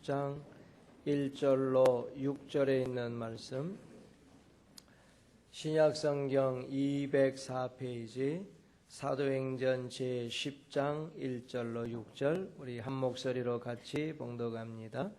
10장 1절로 6절에 있는 말씀, 신약성경 204페이지 사도행전 제10장 1절로 6절, 우리 한 목소리로 같이 봉독합니다.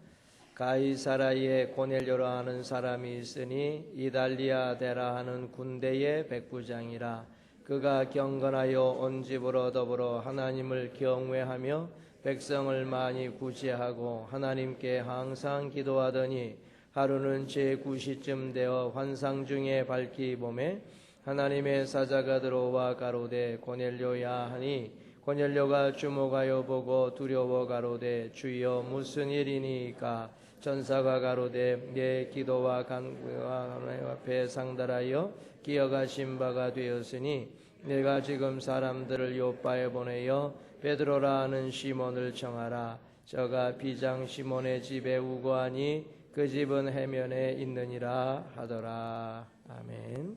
가이사라에 고넬료라 하는 사람이 있으니 이달리아 데라 하는 군대의 백부장이라. 그가 경건하여 온 집으로 더불어 하나님을 경외하며 백성을 많이 구제하고 하나님께 항상 기도하더니, 하루는 제9시쯤 되어 환상 중에 밝히 보매 하나님의 사자가 들어와 가로되 고넬료야 하니, 고넬료가 주목하여 보고 두려워 가로되 주여 무슨 일이니까? 전사가 가로되 내 기도와 간구가 하나님 앞에 상달하여 기억하신 바가 되었으니 내가 지금 사람들을 요빠에 보내어 베드로라 하는 시몬을 청하라. 저가 비장 시몬의 집에 우거하니 그 집은 해면에 있느니라 하더라. 아멘.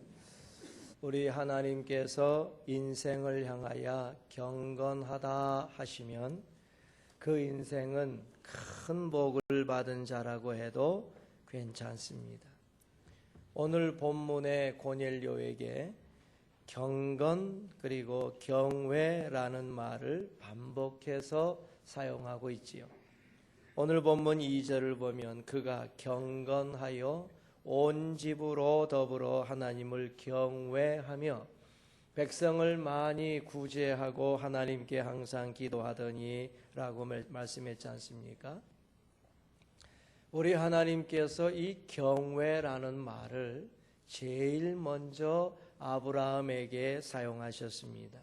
우리 하나님께서 인생을 향하여 경건하다 하시면 그 인생은 큰 복을 받은 자라고 해도 괜찮습니다. 오늘 본문의 고넬료에게 경건 그리고 경외라는 말을 반복해서 사용하고 있지요. 오늘 본문 2절을 보면 그가 경건하여 온 집으로 더불어 하나님을 경외하며 백성을 많이 구제하고 하나님께 항상 기도하더니 라고 말씀했지 않습니까? 우리 하나님께서 이 경외라는 말을 제일 먼저 아브라함에게 사용하셨습니다.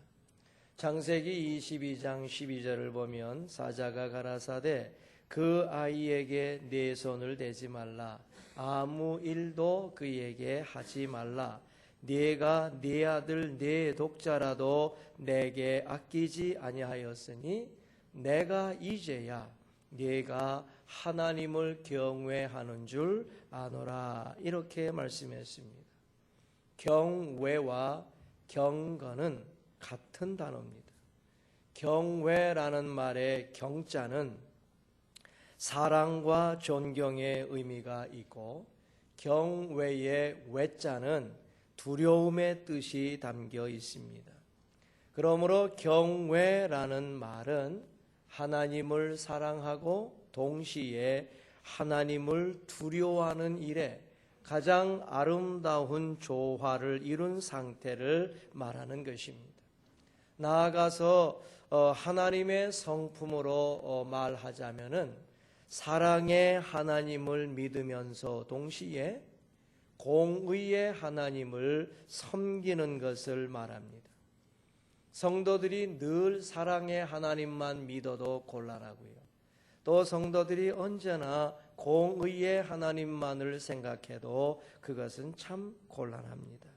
창세기 22장 12절을 보면 사자가 가라사대 그 아이에게 네 손을 대지 말라. 아무 일도 그에게 하지 말라. 네가 네 아들 네 독자라도 내게 아끼지 아니하였으니 내가 이제야 네가 하나님을 경외하는 줄 아노라. 이렇게 말씀했습니다. 경외와 경건은 같은 단어입니다. 경외라는 말의 경자는 사랑과 존경의 의미가 있고, 경외의 외자는 두려움의 뜻이 담겨 있습니다. 그러므로 경외라는 말은 하나님을 사랑하고 동시에 하나님을 두려워하는 일에 가장 아름다운 조화를 이룬 상태를 말하는 것입니다. 나아가서 하나님의 성품으로 말하자면은 사랑의 하나님을 믿으면서 동시에 공의의 하나님을 섬기는 것을 말합니다. 성도들이 늘 사랑의 하나님만 믿어도 곤란하고요. 또 성도들이 언제나 공의의 하나님만을 생각해도 그것은 참 곤란합니다.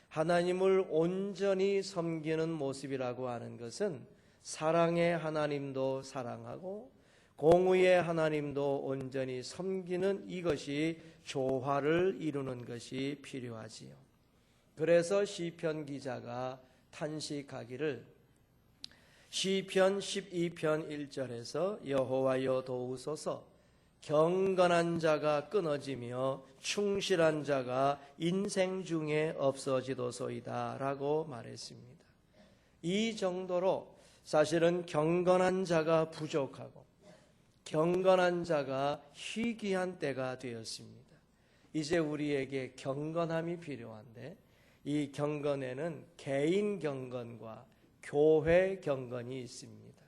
하나님을 온전히 섬기는 모습이라고 하는 것은 사랑의 하나님도 사랑하고 공의의 하나님도 온전히 섬기는 이것이 조화를 이루는 것이 필요하지요. 그래서 시편 기자가 탄식하기를, 시편 12편 1절에서 여호와여 도우소서, 경건한 자가 끊어지며 충실한 자가 인생 중에 없어지도소이다 라고 말했습니다. 이 정도로 사실은 경건한 자가 부족하고 경건한 자가 희귀한 때가 되었습니다. 이제 우리에게 경건함이 필요한데, 이 경건에는 개인 경건과 교회 경건이 있습니다.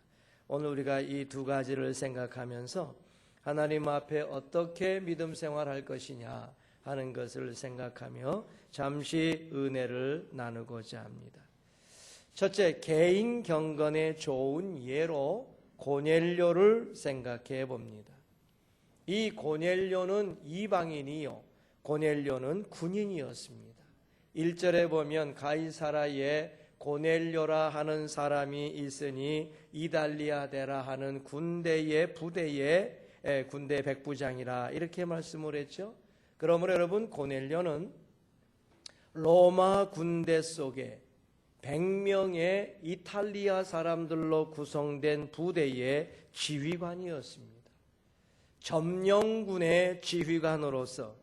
오늘 우리가 이 두 가지를 생각하면서 하나님 앞에 어떻게 믿음 생활할 것이냐 하는 것을 생각하며 잠시 은혜를 나누고자 합니다. 첫째, 개인 경건의 좋은 예로 고넬료를 생각해 봅니다. 이 고넬료는 이방인이요, 고넬료는 군인이었습니다. 1절에 보면 가이사라에 고넬료라 하는 사람이 있으니 이달리아데라 하는 군대 백부장이라 이렇게 말씀을 했죠. 그러므로 여러분, 고넬료는 로마 군대 속에 100명의 이탈리아 사람들로 구성된 부대의 지휘관이었습니다. 점령군의 지휘관으로서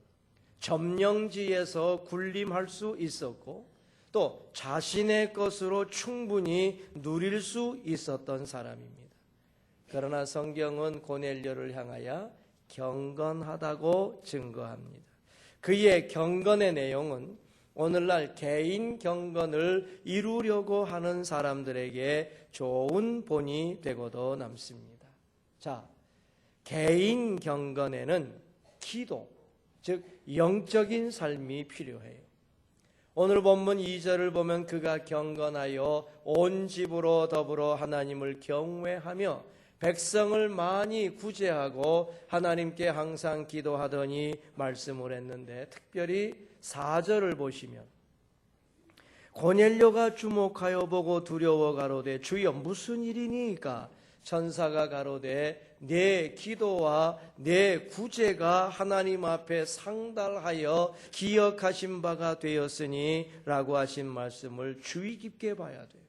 점령지에서 군림할 수 있었고 또 자신의 것으로 충분히 누릴 수 있었던 사람입니다. 그러나 성경은 고넬료를 향하여 경건하다고 증거합니다. 그의 경건의 내용은 오늘날 개인 경건을 이루려고 하는 사람들에게 좋은 본이 되고도 남습니다. 자, 개인 경건에는 기도, 즉 영적인 삶이 필요해요. 오늘 본문 2절을 보면 그가 경건하여 온 집으로 더불어 하나님을 경외하며 백성을 많이 구제하고 하나님께 항상 기도하더니 말씀을 했는데, 특별히 4절을 보시면 고넬료가 주목하여 보고 두려워 가로되 주여 무슨 일이니까? 천사가 가로되 내 기도와 내 구제가 하나님 앞에 상달하여 기억하신 바가 되었으니 라고 하신 말씀을 주의 깊게 봐야 돼요.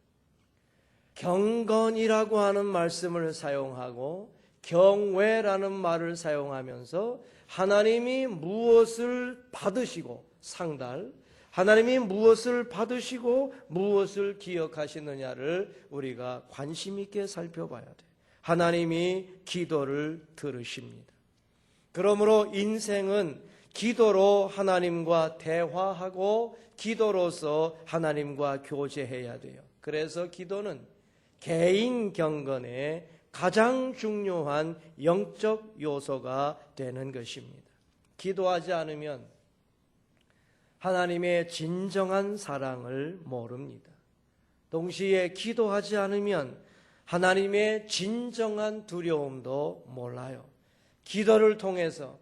경건이라고 하는 말씀을 사용하고 경외라는 말을 사용하면서 하나님이 무엇을 받으시고 상달, 하나님이 무엇을 받으시고 무엇을 기억하시느냐를 우리가 관심 있게 살펴봐야 돼요. 하나님이 기도를 들으십니다. 그러므로 인생은 기도로 하나님과 대화하고 기도로서 하나님과 교제해야 돼요. 그래서 기도는 개인 경건의 가장 중요한 영적 요소가 되는 것입니다. 기도하지 않으면 하나님의 진정한 사랑을 모릅니다. 동시에 기도하지 않으면 하나님의 진정한 두려움도 몰라요. 기도를 통해서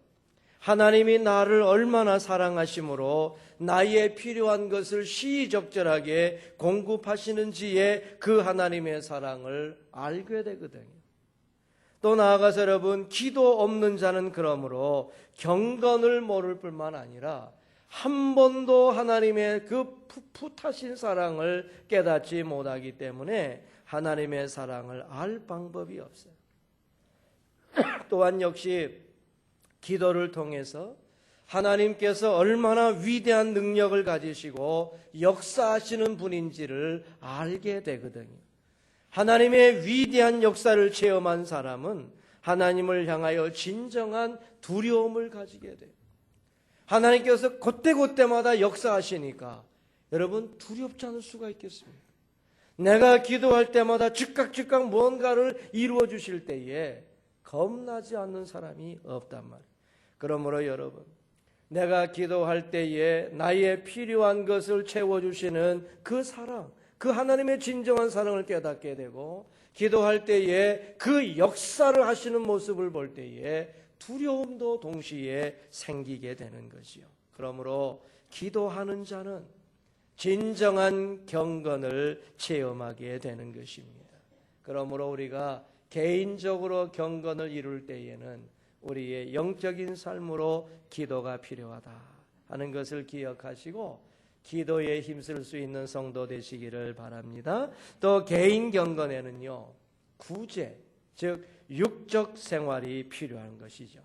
하나님이 나를 얼마나 사랑하심으로 나의 필요한 것을 시의적절하게 공급하시는지에 그 하나님의 사랑을 알게 되거든요. 또 나아가서 여러분, 기도 없는 자는 그러므로 경건을 모를 뿐만 아니라 한 번도 하나님의 그 풋풋하신 사랑을 깨닫지 못하기 때문에 하나님의 사랑을 알 방법이 없어요. 또한 역시 기도를 통해서 하나님께서 얼마나 위대한 능력을 가지시고 역사하시는 분인지를 알게 되거든요. 하나님의 위대한 역사를 체험한 사람은 하나님을 향하여 진정한 두려움을 가지게 돼요. 하나님께서 그때그때마다 역사하시니까 여러분 두렵지 않을 수가 있겠습니까? 내가 기도할 때마다 즉각 뭔가를 이루어 주실 때에 겁나지 않는 사람이 없단 말이에요. 그러므로 여러분, 내가 기도할 때에 나의 필요한 것을 채워주시는 그 사랑, 그 하나님의 진정한 사랑을 깨닫게 되고, 기도할 때에 그 역사를 하시는 모습을 볼 때에 두려움도 동시에 생기게 되는 것이요. 그러므로 기도하는 자는 진정한 경건을 체험하게 되는 것입니다. 그러므로 우리가 개인적으로 경건을 이룰 때에는 우리의 영적인 삶으로 기도가 필요하다 하는 것을 기억하시고 기도에 힘쓸 수 있는 성도 되시기를 바랍니다. 또 개인 경건에는요, 구제, 즉 육적 생활이 필요한 것이죠.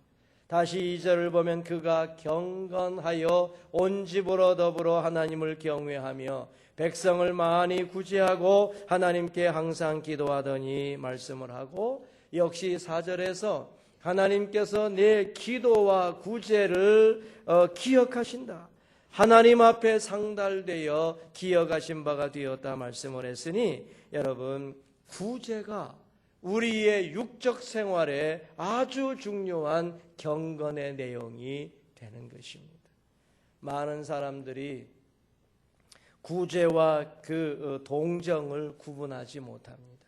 다시 2절을 보면 그가 경건하여 온 집으로 더불어 하나님을 경외하며 백성을 많이 구제하고 하나님께 항상 기도하더니 말씀을 하고, 역시 4절에서 하나님께서 내 기도와 구제를 기억하신다. 하나님 앞에 상달되어 기억하신 바가 되었다 말씀을 했으니, 여러분, 구제가 우리의 육적 생활에 아주 중요한 경건의 내용이 되는 것입니다. 많은 사람들이 구제와 그 동정을 구분하지 못합니다.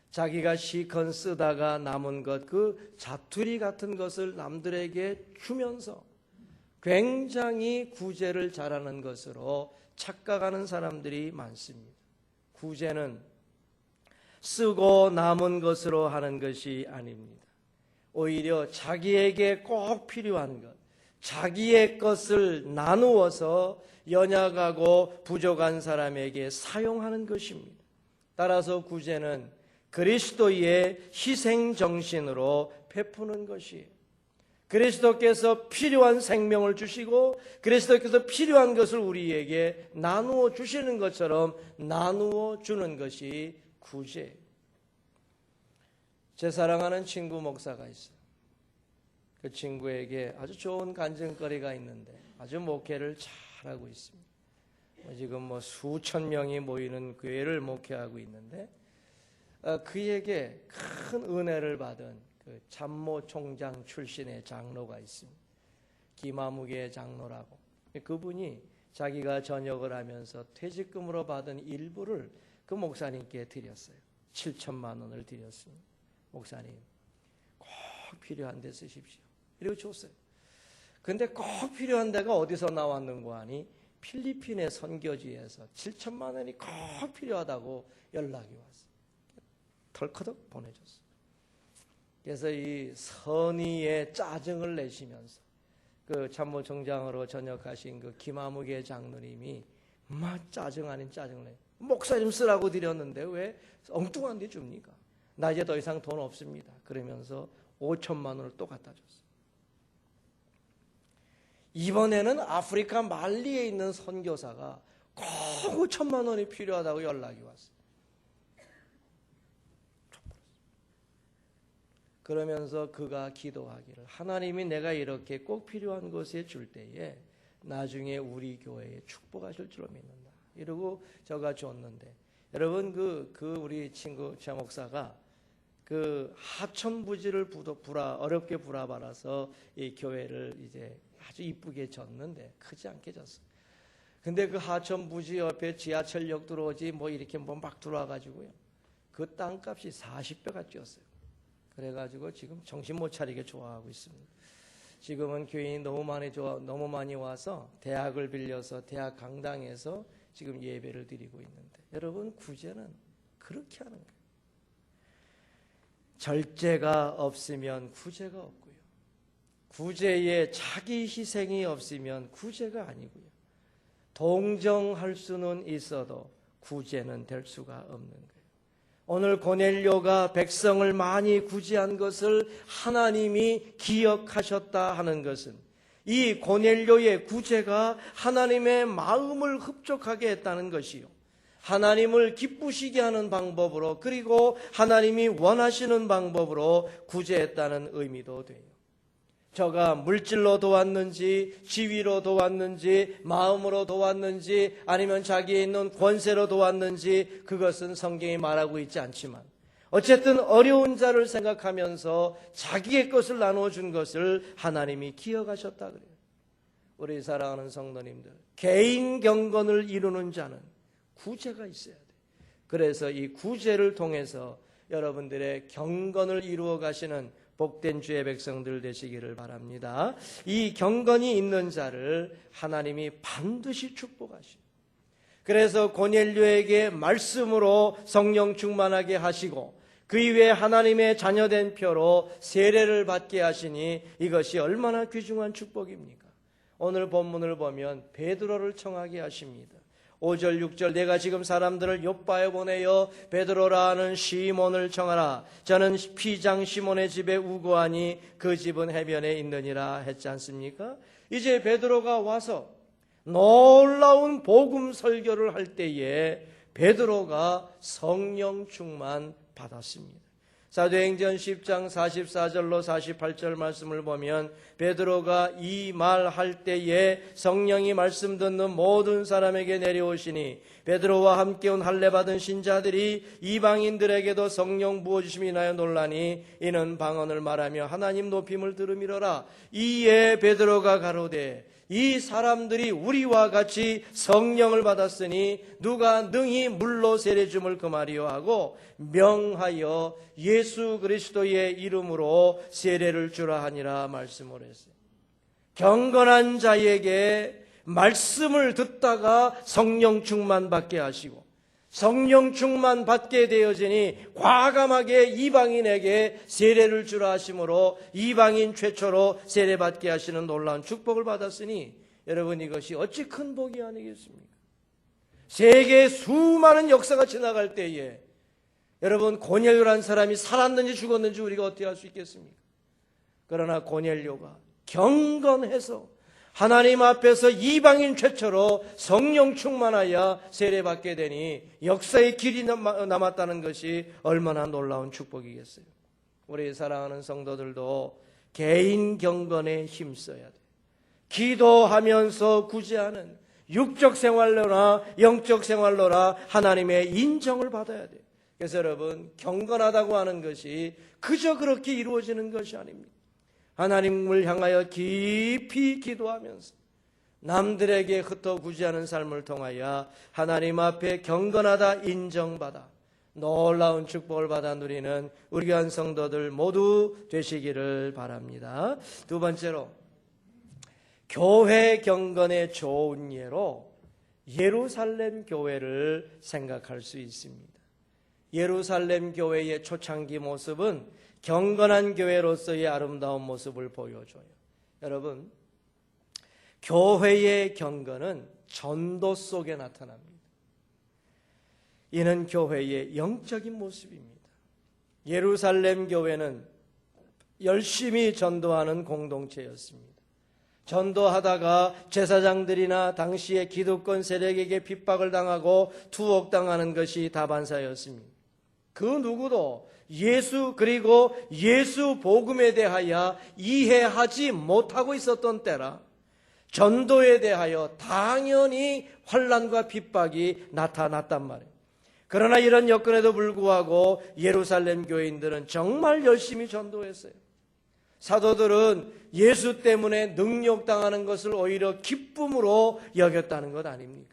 자기가 시컨 쓰다가 남은 것, 그 자투리 같은 것을 남들에게 주면서 굉장히 구제를 잘하는 것으로 착각하는 사람들이 많습니다. 구제는 쓰고 남은 것으로 하는 것이 아닙니다. 오히려 자기에게 꼭 필요한 것, 자기의 것을 나누어서 연약하고 부족한 사람에게 사용하는 것입니다. 따라서 구제는 그리스도의 희생 정신으로 베푸는 것이에요. 그리스도께서 필요한 생명을 주시고 그리스도께서 필요한 것을 우리에게 나누어 주시는 것처럼 나누어 주는 것이 구제예요. 제 사랑하는 친구 목사가 있어요. 그 친구에게 아주 좋은 간증거리가 있는데 아주 목회를 잘하고 있습니다. 지금 수천 명이 모이는 교회를 목회하고 있는데 그에게 큰 은혜를 받은 그 참모총장 출신의 장로가 있습니다. 김아무개 장로라고. 그분이 자기가 전역을 하면서 퇴직금으로 받은 일부를 그 목사님께 드렸어요. 7천만 원을 드렸습니다. 목사님 꼭 필요한 데 쓰십시오. 이러고 줬어요. 근데 꼭 필요한 데가 어디서 나왔는고 하니 필리핀의 선교지에서 7천만 원이 꼭 필요하다고 연락이 왔어요. 털커덕 보내줬어요. 그래서 이 선의의 짜증을 내시면서 그 참모총장으로 전역하신 그 김아무개 장로님이 막 짜증 아닌 짜증을 내요. 목사님 쓰라고 드렸는데 왜 엉뚱한 데 줍니까? 나 이제 더 이상 돈 없습니다. 그러면서 5천만 원을 또 갖다 줬어요. 이번에는 아프리카 말리에 있는 선교사가 꼭 5천만 원이 필요하다고 연락이 왔어요. 그러면서 그가 기도하기를 하나님이 내가 이렇게 꼭 필요한 것에 줄 때에 나중에 우리 교회에 축복하실 줄로 믿는다. 이러고 저가 줬는데 여러분 그 우리 친구 제 목사가 그 하천부지를 어렵게 불어받아서 이 교회를 이제 아주 이쁘게 졌는데 크지 않게 졌어요. 근데 그 하천부지 옆에 지하철역 들어오지 이렇게 막 들어와가지고요. 그 땅값이 40배가 뛰었어요. 그래가지고 지금 정신 못 차리게 좋아하고 있습니다. 지금은 교인이 너무 많이 와서 대학을 빌려서 대학 강당에서 지금 예배를 드리고 있는데 여러분 구제는 그렇게 하는 거예요. 절제가 없으면 구제가 없고요. 구제에 자기 희생이 없으면 구제가 아니고요. 동정할 수는 있어도 구제는 될 수가 없는 거예요. 오늘 고넬료가 백성을 많이 구제한 것을 하나님이 기억하셨다 하는 것은 이 고넬료의 구제가 하나님의 마음을 흡족하게 했다는 것이요. 하나님을 기쁘시게 하는 방법으로 그리고 하나님이 원하시는 방법으로 구제했다는 의미도 돼요. 저가 물질로 도왔는지 지위로 도왔는지 마음으로 도왔는지 아니면 자기에 있는 권세로 도왔는지 그것은 성경이 말하고 있지 않지만 어쨌든 어려운 자를 생각하면서 자기의 것을 나눠준 것을 하나님이 기억하셨다 그래요. 우리 사랑하는 성도님들, 개인 경건을 이루는 자는 구제가 있어야 돼요. 그래서 이 구제를 통해서 여러분들의 경건을 이루어 가시는 복된 주의 백성들 되시기를 바랍니다. 이 경건이 있는 자를 하나님이 반드시 축복하시고 그래서 고넬료에게 말씀으로 성령 충만하게 하시고 그 이후에 하나님의 자녀된 표로 세례를 받게 하시니 이것이 얼마나 귀중한 축복입니까? 오늘 본문을 보면 베드로를 청하게 하십니다. 5절 6절 내가 지금 사람들을 요바에 보내어 베드로라 하는 시몬을 청하라. 저는 피장 시몬의 집에 우거하니 그 집은 해변에 있느니라 했지 않습니까? 이제 베드로가 와서 놀라운 복음 설교를 할 때에 베드로가 성령 충만 받았습니다. 사도행전 10장 44절로 48절 말씀을 보면 베드로가 이 말 할 때에 성령이 말씀 듣는 모든 사람에게 내려오시니 베드로와 함께 온 할례 받은 신자들이 이방인들에게도 성령 부어주심이 인하여 놀라니 이는 방언을 말하며 하나님 높임을 들음이로라. 이에 베드로가 가로되 이 사람들이 우리와 같이 성령을 받았으니 누가 능히 물로 세례 줌을 금하리요 하고 명하여 예수 그리스도의 이름으로 세례를 주라 하니라 말씀을 했어요. 경건한 자에게 말씀을 듣다가 성령 충만 받게 하시고 성령 충만 받게 되어지니 과감하게 이방인에게 세례를 주라 하심으로 이방인 최초로 세례받게 하시는 놀라운 축복을 받았으니 여러분 이것이 어찌 큰 복이 아니겠습니까? 세계의 수많은 역사가 지나갈 때에 여러분 고넬료라는 사람이 살았는지 죽었는지 우리가 어떻게 알 수 있겠습니까? 그러나 고넬료가 경건해서 하나님 앞에서 이방인 최초로 성령 충만하여 세례받게 되니 역사의 길이 남았다는 것이 얼마나 놀라운 축복이겠어요. 우리 사랑하는 성도들도 개인 경건에 힘써야 돼요. 기도하면서 구제하는 육적 생활로나 영적 생활로나 하나님의 인정을 받아야 돼요. 그래서 여러분, 경건하다고 하는 것이 그저 그렇게 이루어지는 것이 아닙니다. 하나님을 향하여 깊이 기도하면서 남들에게 흩어 구제하는 삶을 통하여 하나님 앞에 경건하다 인정받아 놀라운 축복을 받아 누리는 우리 교회 성도들 모두 되시기를 바랍니다. 두 번째로, 교회 경건의 좋은 예로 예루살렘 교회를 생각할 수 있습니다. 예루살렘 교회의 초창기 모습은 경건한 교회로서의 아름다운 모습을 보여줘요. 여러분, 교회의 경건은 전도 속에 나타납니다. 이는 교회의 영적인 모습입니다. 예루살렘 교회는 열심히 전도하는 공동체였습니다. 전도하다가 제사장들이나 당시의 기득권 세력에게 핍박을 당하고 투옥당하는 것이 다반사였습니다. 그 누구도 예수 그리고 예수 복음에 대하여 이해하지 못하고 있었던 때라 전도에 대하여 당연히 환난과 핍박이 나타났단 말이에요. 그러나 이런 여건에도 불구하고 예루살렘 교인들은 정말 열심히 전도했어요. 사도들은 예수 때문에 능욕당하는 것을 오히려 기쁨으로 여겼다는 것 아닙니까?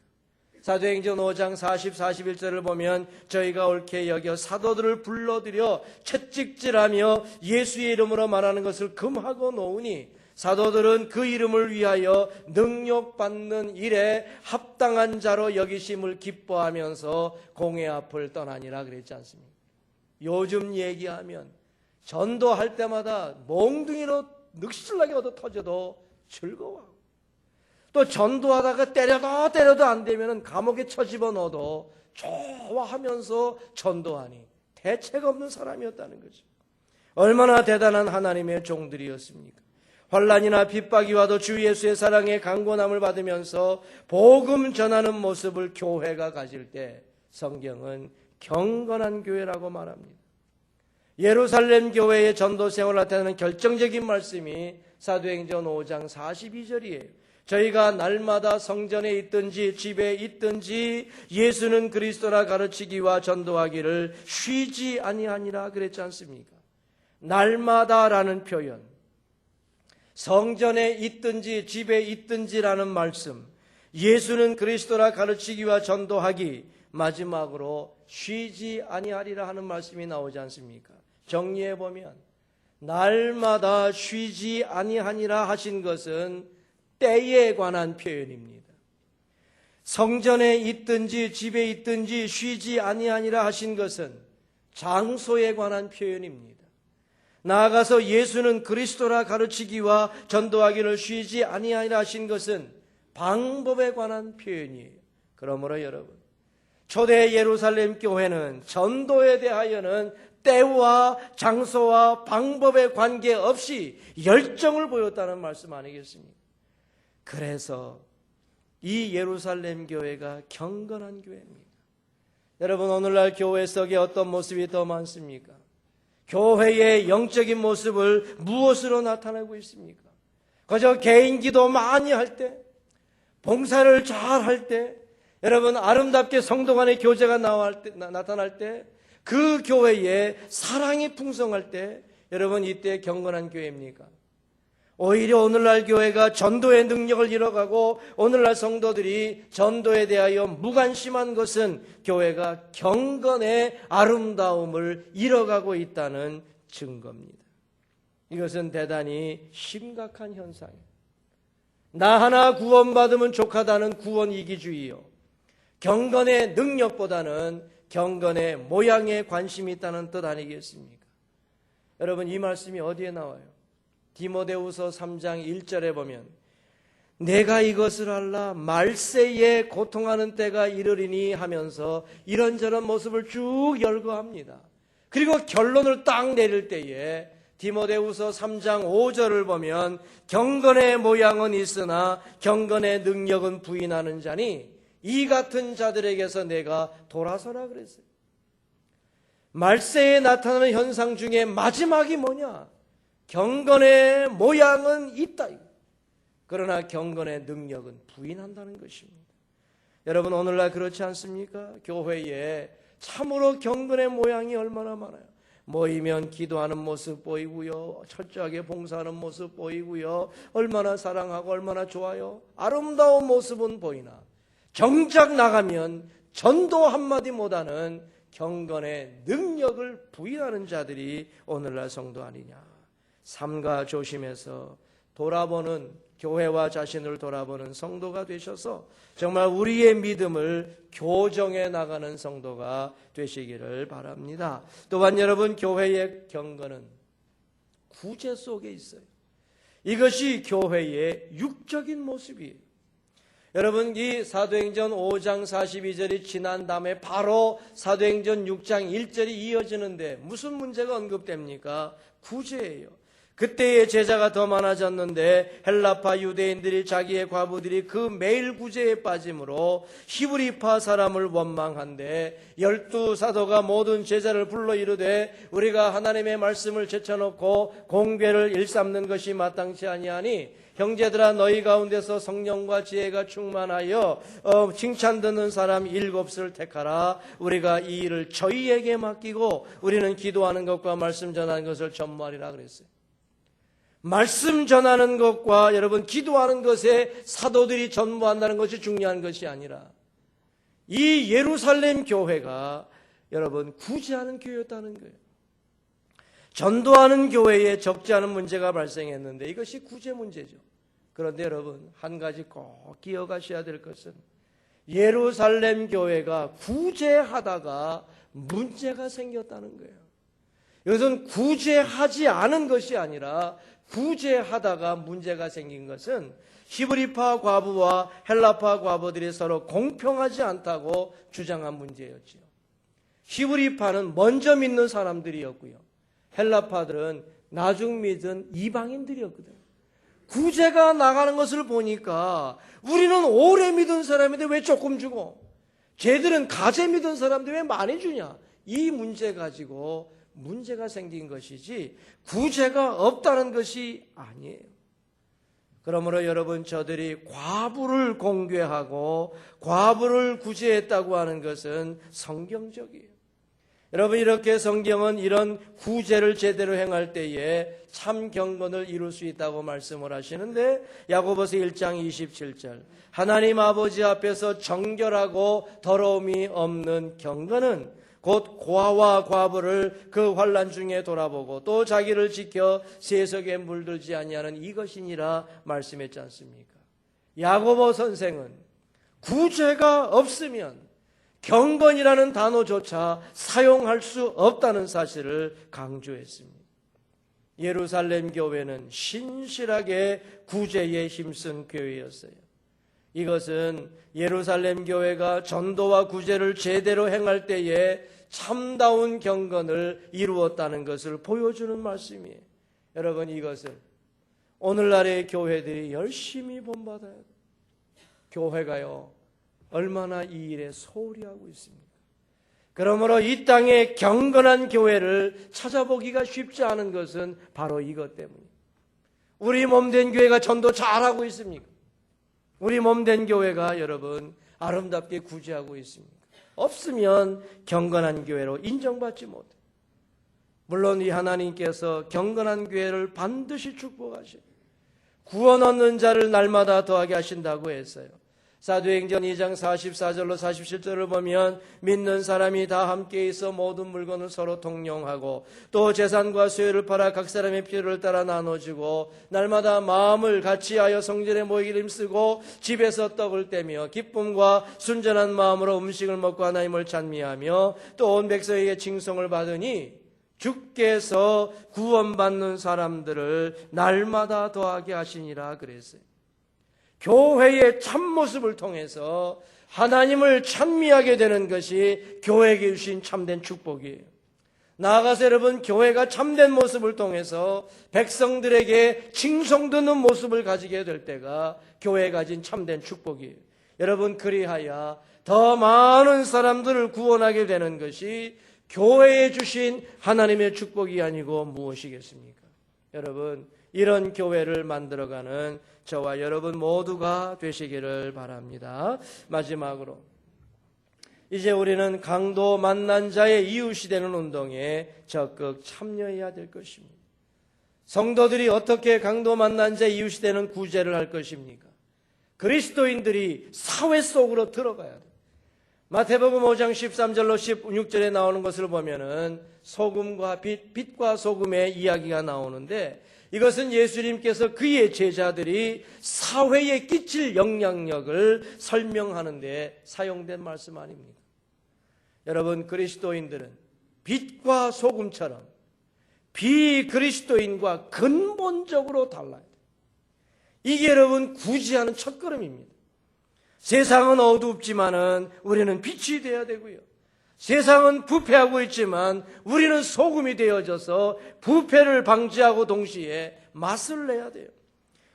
사도행전 5장 40, 41절을 보면 저희가 옳게 여겨 사도들을 불러들여 채찍질하며 예수의 이름으로 말하는 것을 금하고 놓으니 사도들은 그 이름을 위하여 능욕받는 일에 합당한 자로 여기심을 기뻐하면서 공회 앞을 떠나니라 그랬지 않습니까? 요즘 얘기하면 전도할 때마다 몽둥이로 늑실나게 얻어 터져도 즐거워. 또 전도하다가 때려도 안 되면 감옥에 쳐집어 넣어도 좋아하면서 전도하니 대책 없는 사람이었다는 거죠. 얼마나 대단한 하나님의 종들이었습니까? 환난이나 핍박이 와도 주 예수의 사랑에 강권함을 받으면서 복음 전하는 모습을 교회가 가질 때 성경은 경건한 교회라고 말합니다. 예루살렘 교회의 전도 생활을 나타내는 결정적인 말씀이 사도행전 5장 42절이에요. 저희가 날마다 성전에 있든지 집에 있든지 예수는 그리스도라 가르치기와 전도하기를 쉬지 아니하니라 그랬지 않습니까? 날마다라는 표현, 성전에 있든지 집에 있든지라는 말씀, 예수는 그리스도라 가르치기와 전도하기, 마지막으로 쉬지 아니하리라 하는 말씀이 나오지 않습니까? 정리해보면 날마다 쉬지 아니하니라 하신 것은 때에 관한 표현입니다. 성전에 있든지 집에 있든지 쉬지 아니하니라 하신 것은 장소에 관한 표현입니다. 나아가서 예수는 그리스도라 가르치기와 전도하기를 쉬지 아니하니라 하신 것은 방법에 관한 표현이에요. 그러므로 여러분, 초대 예루살렘 교회는 전도에 대하여는 때와 장소와 방법에 관계없이 열정을 보였다는 말씀 아니겠습니까? 그래서 이 예루살렘 교회가 경건한 교회입니다. 여러분, 오늘날 교회 속에 어떤 모습이 더 많습니까? 교회의 영적인 모습을 무엇으로 나타내고 있습니까? 그저 개인 기도 많이 할 때, 봉사를 잘 할 때, 여러분 아름답게 성도 간의 교제가 나타날 때, 그 교회에 사랑이 풍성할 때, 여러분 이때 경건한 교회입니까? 오히려 오늘날 교회가 전도의 능력을 잃어가고 오늘날 성도들이 전도에 대하여 무관심한 것은 교회가 경건의 아름다움을 잃어가고 있다는 증거입니다. 이것은 대단히 심각한 현상이에요. 나 하나 구원받으면 족하다는 구원 이기주의요, 경건의 능력보다는 경건의 모양에 관심이 있다는 뜻 아니겠습니까? 여러분, 이 말씀이 어디에 나와요? 디모데후서 3장 1절에 보면 내가 이것을 알라 말세에 고통하는 때가 이르리니 하면서 이런저런 모습을 쭉 열거합니다. 그리고 결론을 딱 내릴 때에 디모데후서 3장 5절을 보면 경건의 모양은 있으나 경건의 능력은 부인하는 자니 이 같은 자들에게서 내가 돌아서라 그랬어요. 말세에 나타나는 현상 중에 마지막이 뭐냐? 경건의 모양은 있다. 그러나 경건의 능력은 부인한다는 것입니다. 여러분, 오늘날 그렇지 않습니까? 교회에 참으로 경건의 모양이 얼마나 많아요. 모이면 기도하는 모습 보이고요, 철저하게 봉사하는 모습 보이고요, 얼마나 사랑하고 얼마나 좋아요. 아름다운 모습은 보이나 정작 나가면 전도 한마디 못하는 경건의 능력을 부인하는 자들이 오늘날 성도 아니냐. 삼가 조심해서 돌아보는, 교회와 자신을 돌아보는 성도가 되셔서 정말 우리의 믿음을 교정해 나가는 성도가 되시기를 바랍니다. 또한 여러분, 교회의 경건은 구제 속에 있어요. 이것이 교회의 육적인 모습이에요. 여러분, 이 사도행전 5장 42절이 지난 다음에 바로 사도행전 6장 1절이 이어지는데 무슨 문제가 언급됩니까? 구제예요. 그때의 제자가 더 많아졌는데 헬라파 유대인들이 자기의 과부들이 그 매일 구제에 빠짐으로 히브리파 사람을 원망한데 12사도가 모든 제자를 불러 이르되 우리가 하나님의 말씀을 제쳐놓고 공배를 일삼는 것이 마땅치 아니하니 형제들아, 너희 가운데서 성령과 지혜가 충만하여 칭찬 듣는 사람 7을 택하라. 우리가 이 일을 저희에게 맡기고 우리는 기도하는 것과 말씀 전하는 것을 전무하리라 그랬어요. 말씀 전하는 것과 여러분 기도하는 것에 사도들이 전무한다는 것이 중요한 것이 아니라 이 예루살렘 교회가 여러분 구제하는 교회였다는 거예요. 전도하는 교회에 적지 않은 문제가 발생했는데 이것이 구제 문제죠. 그런데 여러분, 한 가지 꼭 기억하셔야 될 것은 예루살렘 교회가 구제하다가 문제가 생겼다는 거예요. 이것은 구제하지 않은 것이 아니라 구제하다가 문제가 생긴 것은 히브리파 과부와 헬라파 과부들이 서로 공평하지 않다고 주장한 문제였지요. 히브리파는 먼저 믿는 사람들이었고요, 헬라파들은 나중 믿은 이방인들이었거든요. 구제가 나가는 것을 보니까 우리는 오래 믿은 사람인데 왜 조금 주고, 쟤들은 가제 믿은 사람인데 왜 많이 주냐, 이 문제 가지고 문제가 생긴 것이지 구제가 없다는 것이 아니에요. 그러므로 여러분, 저들이 과부를 공개하고 과부를 구제했다고 하는 것은 성경적이에요. 여러분, 이렇게 성경은 이런 구제를 제대로 행할 때에 참 경건을 이룰 수 있다고 말씀을 하시는데, 야고보서 1장 27절 하나님 아버지 앞에서 정결하고 더러움이 없는 경건은 곧 고아와 과부를 그 환난 중에 돌아보고 또 자기를 지켜 세속에 물들지 아니하는 이것이니라 말씀했지 않습니까? 야고보 선생은 구제가 없으면 경건이라는 단어조차 사용할 수 없다는 사실을 강조했습니다. 예루살렘 교회는 신실하게 구제에 힘쓴 교회였어요. 이것은 예루살렘 교회가 전도와 구제를 제대로 행할 때에 참다운 경건을 이루었다는 것을 보여주는 말씀이에요. 여러분, 이것을 오늘날의 교회들이 열심히 본받아야 돼요. 교회가요, 얼마나 이 일에 소홀히 하고 있습니까? 그러므로 이 땅에 경건한 교회를 찾아보기가 쉽지 않은 것은 바로 이것 때문이에요. 우리 몸된 교회가 전도 잘하고 있습니까? 우리 몸된 교회가 여러분 아름답게 구제하고 있습니까? 없으면 경건한 교회로 인정받지 못해요. 물론 이 하나님께서 경건한 교회를 반드시 축복하셔요. 구원 얻는 자를 날마다 더하게 하신다고 했어요. 사도행전 2장 44절로 47절을 보면 믿는 사람이 다 함께 있어 모든 물건을 서로 통용하고 또 재산과 소유를 팔아 각 사람의 필요를 따라 나눠주고 날마다 마음을 같이하여 성전에 모이기를 힘쓰고 집에서 떡을 떼며 기쁨과 순전한 마음으로 음식을 먹고 하나님을 찬미하며 또 온 백성에게 칭송을 받으니 주께서 구원받는 사람들을 날마다 더하게 하시니라 그랬어요. 교회의 참모습을 통해서 하나님을 찬미하게 되는 것이 교회에게 주신 참된 축복이에요. 나아가서 여러분, 교회가 참된 모습을 통해서 백성들에게 칭송듣는 모습을 가지게 될 때가 교회가 가진 참된 축복이에요. 여러분, 그리하여 더 많은 사람들을 구원하게 되는 것이 교회에 주신 하나님의 축복이 아니고 무엇이겠습니까? 여러분, 이런 교회를 만들어가는 저와 여러분 모두가 되시기를 바랍니다. 마지막으로, 이제 우리는 강도 만난 자의 이웃이 되는 운동에 적극 참여해야 될 것입니다. 성도들이 어떻게 강도 만난 자의 이웃이 되는 구제를 할 것입니까? 그리스도인들이 사회 속으로 들어가야 돼요. 마태복음 5장 13절로 16절에 나오는 것을 보면은 소금과 빛과 소금의 이야기가 나오는데, 이것은 예수님께서 그의 제자들이 사회에 끼칠 영향력을 설명하는 데 사용된 말씀 아닙니까? 여러분, 그리스도인들은 빛과 소금처럼 비그리스도인과 근본적으로 달라요. 이게 여러분 구제하는 첫걸음입니다. 세상은 어둡지만은 우리는 빛이 되어야 되고요. 세상은 부패하고 있지만 우리는 소금이 되어져서 부패를 방지하고 동시에 맛을 내야 돼요.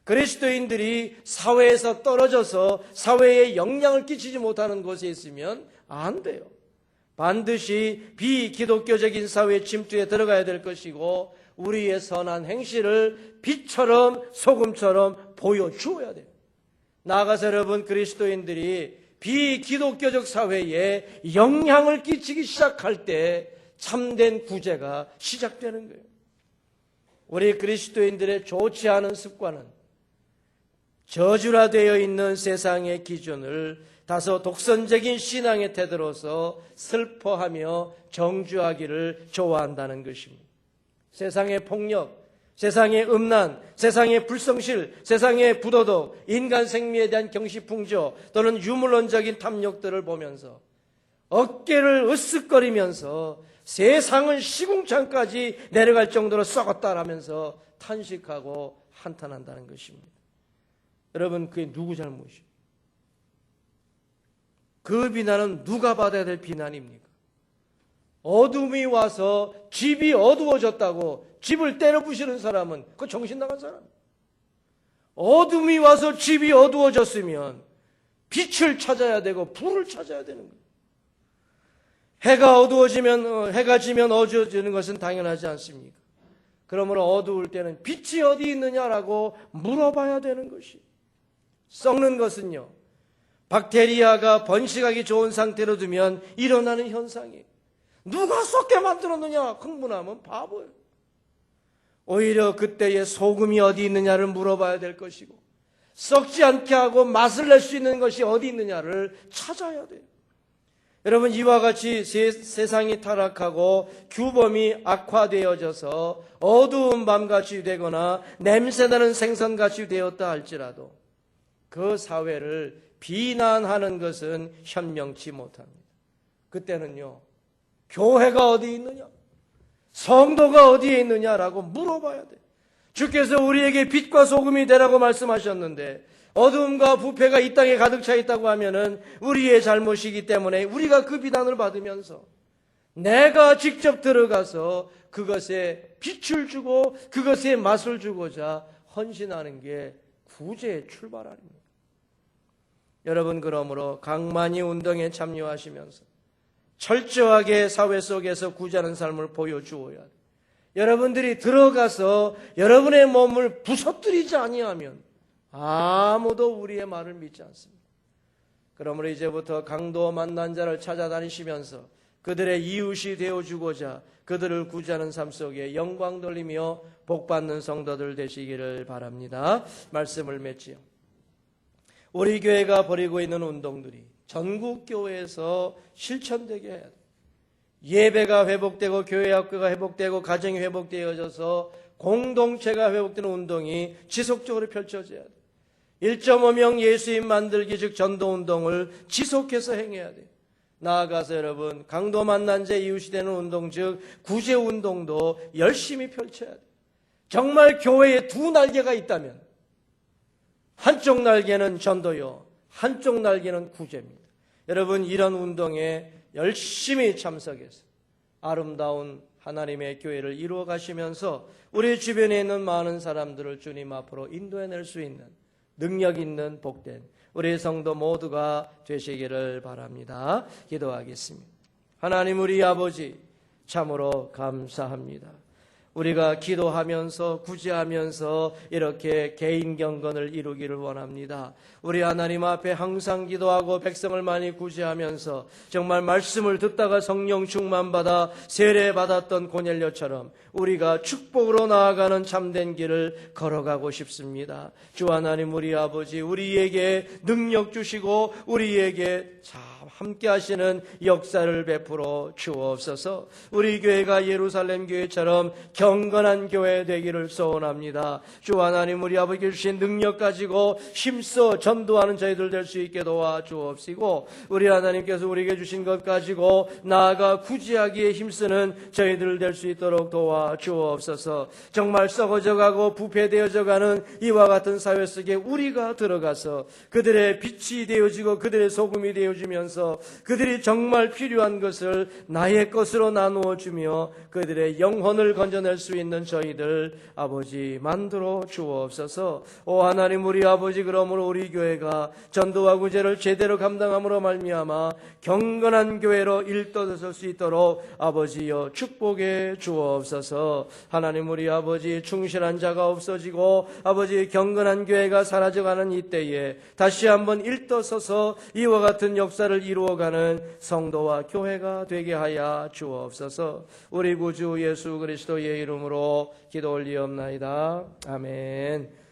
그리스도인들이 사회에서 떨어져서 사회에 영향을 끼치지 못하는 곳에 있으면 안 돼요. 반드시 비기독교적인 사회의 침투에 들어가야 될 것이고, 우리의 선한 행실을 빛처럼 소금처럼 보여주어야 돼요. 나아가서 여러분, 그리스도인들이 비기독교적 사회에 영향을 끼치기 시작할 때 참된 구제가 시작되는 거예요. 우리 그리스도인들의 좋지 않은 습관은 저주화되어 있는 세상의 기준을 다소 독선적인 신앙의 태도로서 슬퍼하며 정죄하기를 좋아한다는 것입니다. 세상의 폭력, 세상의 음란, 세상의 불성실, 세상의 부도덕, 인간 생명에 대한 경시풍조 또는 유물론적인 탐욕들을 보면서 어깨를 으쓱거리면서 세상은 시궁창까지 내려갈 정도로 썩었다라면서 탄식하고 한탄한다는 것입니다. 여러분, 그게 누구 잘못이에요? 그 비난은 누가 받아야 될 비난입니까? 어둠이 와서 집이 어두워졌다고 집을 때려 부시는 사람은 그 정신 나간 사람이에요. 어둠이 와서 집이 어두워졌으면 빛을 찾아야 되고 불을 찾아야 되는 거예요. 해가 지면 어두워지는 것은 당연하지 않습니까? 그러므로 어두울 때는 빛이 어디 있느냐라고 물어봐야 되는 것이. 썩는 것은요, 박테리아가 번식하기 좋은 상태로 두면 일어나는 현상이에요. 누가 썩게 만들었느냐 흥분하면 바보예요. 오히려 그때의 소금이 어디 있느냐를 물어봐야 될 것이고, 썩지 않게 하고 맛을 낼 수 있는 것이 어디 있느냐를 찾아야 돼요. 여러분, 이와 같이 세상이 타락하고 규범이 악화되어져서 어두운 밤같이 되거나 냄새나는 생선같이 되었다 할지라도 그 사회를 비난하는 것은 현명치 못합니다. 그때는요, 교회가 어디 있느냐, 성도가 어디에 있느냐라고 물어봐야 돼요. 주께서 우리에게 빛과 소금이 되라고 말씀하셨는데 어둠과 부패가 이 땅에 가득 차 있다고 하면은 우리의 잘못이기 때문에 우리가 그 비난을 받으면서 내가 직접 들어가서 그것에 빛을 주고 그것에 맛을 주고자 헌신하는 게 구제의 출발 아닙니까? 여러분, 그러므로 강만이 운동에 참여하시면서 철저하게 사회 속에서 구제하는 삶을 보여주어야 돼요. 여러분들이 들어가서 여러분의 몸을 부서뜨리지 아니하면 아무도 우리의 말을 믿지 않습니다. 그러므로 이제부터 강도 만난 자를 찾아다니시면서 그들의 이웃이 되어주고자 그들을 구제하는 삶 속에 영광 돌리며 복받는 성도들 되시기를 바랍니다. 말씀을 맺지요. 우리 교회가 벌이고 있는 운동들이 전국 교회에서 실천되게 해야 돼요. 예배가 회복되고 교회 학교가 회복되고 가정이 회복되어져서 공동체가 회복되는 운동이 지속적으로 펼쳐져야 돼요. 1.5명 예수님 만들기 즉 전도운동을 지속해서 행해야 돼요. 나아가서 여러분, 강도 만난 자 이웃이 되는 운동 즉 구제운동도 열심히 펼쳐야 돼요. 정말 교회에 두 날개가 있다면 한쪽 날개는 전도요, 한쪽 날개는 구제입니다. 여러분, 이런 운동에 열심히 참석해서 아름다운 하나님의 교회를 이루어 가시면서 우리 주변에 있는 많은 사람들을 주님 앞으로 인도해낼 수 있는 능력 있는 복된 우리 성도 모두가 되시기를 바랍니다. 기도하겠습니다. 하나님 우리 아버지 참으로 감사합니다. 우리가 기도하면서 구제하면서 이렇게 개인 경건을 이루기를 원합니다. 우리 하나님 앞에 항상 기도하고 백성을 많이 구제하면서 정말 말씀을 듣다가 성령 충만받아 세례받았던 고넬료처럼 우리가 축복으로 나아가는 참된 길을 걸어가고 싶습니다. 주 하나님 우리 아버지 우리에게 능력 주시고 우리에게 참 함께 하시는 역사를 베풀어 주옵소서. 우리 교회가 예루살렘 교회처럼 경건한 교회 되기를 소원합니다. 주 하나님 우리 아버지 주신 능력 가지고 힘써 전도하는 저희들 될 수 있게 도와주옵시고 우리 하나님께서 우리에게 주신 것 가지고 나아가 구제하기에 힘쓰는 저희들 될 수 있도록 도와주옵소서. 정말 썩어져가고 부패되어져가는 이와 같은 사회 속에 우리가 들어가서 그들의 빛이 되어지고 그들의 소금이 되어지면서 그들이 정말 필요한 것을 나의 것으로 나누어 주며 그들의 영혼을 건져낼 수 있는 저희들 아버지 만들어 주옵소서. 오 하나님 우리 아버지 그러므로 우리 교회가 전도와 구제를 제대로 감당함으로 말미암아 경건한 교회로 일떠설 수 있도록 아버지여 축복해 주옵소서. 하나님 우리 아버지 충실한 자가 없어지고 아버지 경건한 교회가 사라져가는 이때에 다시 한번 일떠서서 이와 같은 역사를 이루어가는 성도와 교회가 되게 하여 주옵소서. 우리 구주 예수 그리스도의 이름으로 기도 올리옵나이다. 아멘.